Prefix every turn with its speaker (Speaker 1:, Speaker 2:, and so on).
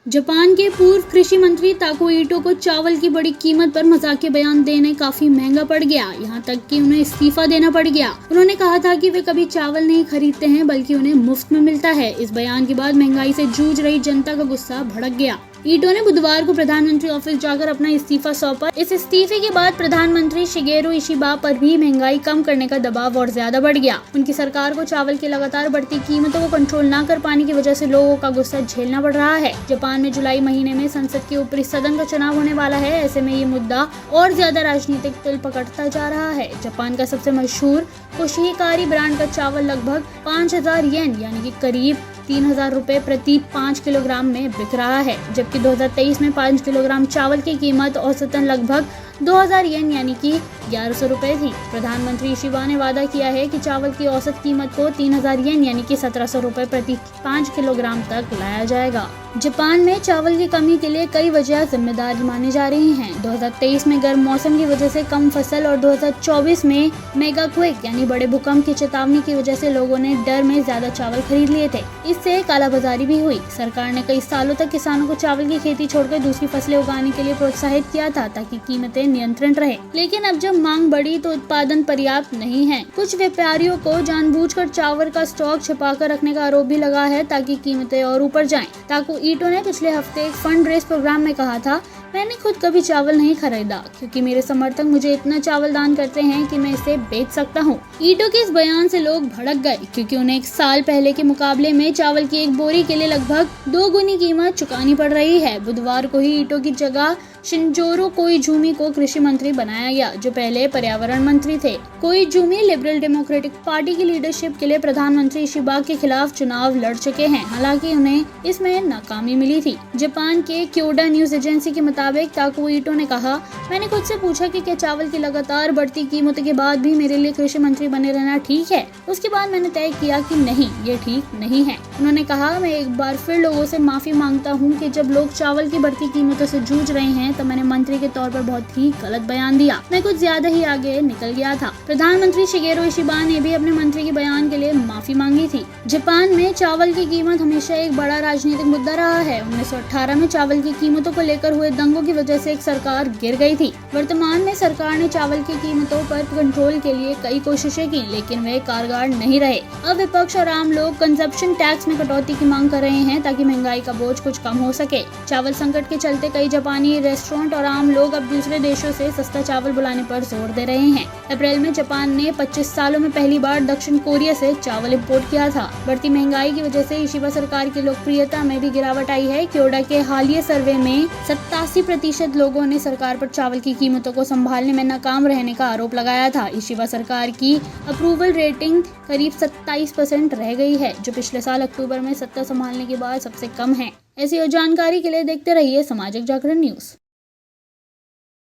Speaker 1: Japan के पूर्व कृषि मंत्री ताको ईटो को चावल की बड़ी कीमत पर मजाकिया बयान देने काफी महंगा पड़ गया। यहाँ तक कि उन्हें इस्तीफा देना पड़ गया। उन्होंने कहा था कि वे कभी चावल नहीं खरीदते हैं बल्कि उन्हें मुफ्त में मिलता है। इस बयान के बाद महंगाई से जूझ रही जनता का गुस्सा भड़क गया। ईटो ने बुधवार को प्रधानमंत्री ऑफिस जाकर अपना इस्तीफा सौंपा। इस इस्तीफे के बाद प्रधानमंत्री शिगेरू इशिबा पर भी महंगाई कम करने का दबाव और ज्यादा बढ़ गया। उनकी सरकार को चावल की लगातार बढ़ती कीमतों को कंट्रोल न कर पाने की वजह से लोगों का गुस्सा झेलना पड़ रहा है। जापान में जुलाई महीने में संसद के ऊपरी सदन का चुनाव होने वाला है। ऐसे में ये मुद्दा और ज्यादा राजनीतिक तल पकड़ता जा रहा है। जापान का सबसे मशहूर कोशिहिकारी ब्रांड का चावल लगभग 5000 येन यानी कि करीब 3000 रुपए प्रति 5 किलोग्राम में बिक रहा है, जबकि 2023 में 5 किलोग्राम चावल की कीमत औसतन लगभग 2000 येन यानी कि 1100 रुपए थी। प्रधानमंत्री इशिबा ने वादा किया है कि चावल की औसत कीमत को 3000 येन यानी कि 1700 रुपए प्रति 5 किलोग्राम तक लाया जाएगा। जापान में चावल की कमी के लिए कई वजह जिम्मेदार मानी जा रही हैं। 2023 में गर्म मौसम की वजह से कम फसल और 2024 में मेगा क्वेक यानी बड़े भूकंप की चेतावनी की वजह से लोगों ने डर में ज्यादा चावल खरीद लिए थे। इससे कालाबाजारी भी हुई। सरकार ने कई सालों तक किसानों को चावल की खेती छोड़कर दूसरी फसलें उगाने के लिए प्रोत्साहित किया था ताकि कीमतें नियंत्रण रहे। लेकिन अब जब मांग बढ़ी तो उत्पादन पर्याप्त नहीं है। कुछ व्यापारियों को जानबूझकर चावल का स्टॉक छिपाकर रखने का आरोप भी लगा है ताकि कीमतें और ऊपर जाएं। ताको ईटो ने पिछले हफ्ते एक फंड रेज प्रोग्राम में कहा था, मैंने खुद कभी चावल नहीं खरीदा क्योंकि मेरे समर्थक मुझे इतना चावल दान करते हैं कि मैं इसे बेच सकता हूँ। ईटो के इस बयान से लोग भड़क गए क्योंकि उन्हें एक साल पहले के मुकाबले में चावल की एक बोरी के लिए लगभग 2 गुनी कीमत चुकानी पड़ रही है। बुधवार को ही ईटो की जगह शिनजोरो कोइजुमी को कृषि मंत्री बनाया गया, जो पहले पर्यावरण मंत्री थे। कोइजुमी लिबरल डेमोक्रेटिक पार्टी की लीडरशिप के लिए प्रधानमंत्री इशिबा के खिलाफ चुनाव लड़ चुके हैं, हालांकि उन्हें इसमें नाकामी मिली थी। जापान के क्योडा न्यूज एजेंसी के मुताबिक ताको ईटो ने कहा, मैंने खुद से पूछा कि क्या चावल की लगातार बढ़ती कीमतों के बाद भी मेरे लिए कृषि मंत्री बने रहना ठीक है। उसके बाद मैंने तय किया कि नहीं, ये ठीक नहीं है। उन्होंने कहा, मैं एक बार फिर लोगों से माफी मांगता हूँ कि जब लोग चावल की बढ़ती कीमतों से जूझ रहे हैं तो मैंने मंत्री के तौर पर बहुत ही गलत बयान दिया। मैं कुछ ज्यादा ही आगे निकल गया था। प्रधानमंत्री शिगेरू इशिबा ने भी अपने मंत्री के बयान के लिए माफी मांगी थी। जापान में चावल की कीमत हमेशा एक बड़ा राजनीतिक मुद्दा रहा है। 1918 में चावल की कीमतों को लेकर हुए दंगों की वजह से एक सरकार गिर गई थी। वर्तमान में सरकार ने चावल की कीमतों पर कंट्रोल के लिए कई कोशिशें की, लेकिन वे कारगर नहीं रहे। अब विपक्ष और आम लोग कंजप्शन टैक्स में कटौती की मांग कर रहे हैं ताकि महंगाई का बोझ कुछ कम हो सके। चावल संकट के चलते कई जापानी रेस्टोरेंट और आम लोग अब दूसरे देशों से सस्ता चावल बुलाने पर जोर दे रहे हैं। अप्रैल में जापान ने 25 सालों में पहली बार दक्षिण कोरिया से चावल इंपोर्ट किया था। बढ़ती महंगाई की वजह से इशिबा सरकार की लोकप्रियता में भी गिरावट आई है। क्योडा के हालिया सर्वे में 87% लोगों ने सरकार पर चावल की कीमतों को संभालने में नाकाम रहने का आरोप लगाया था। इशिबा सरकार की अप्रूवल रेटिंग करीब 27% रह गई है, जो पिछले साल अक्टूबर में सत्ता संभालने के बाद सबसे कम है। ऐसी और जानकारी के लिए देखते रहिए सामाजिक जागरण न्यूज।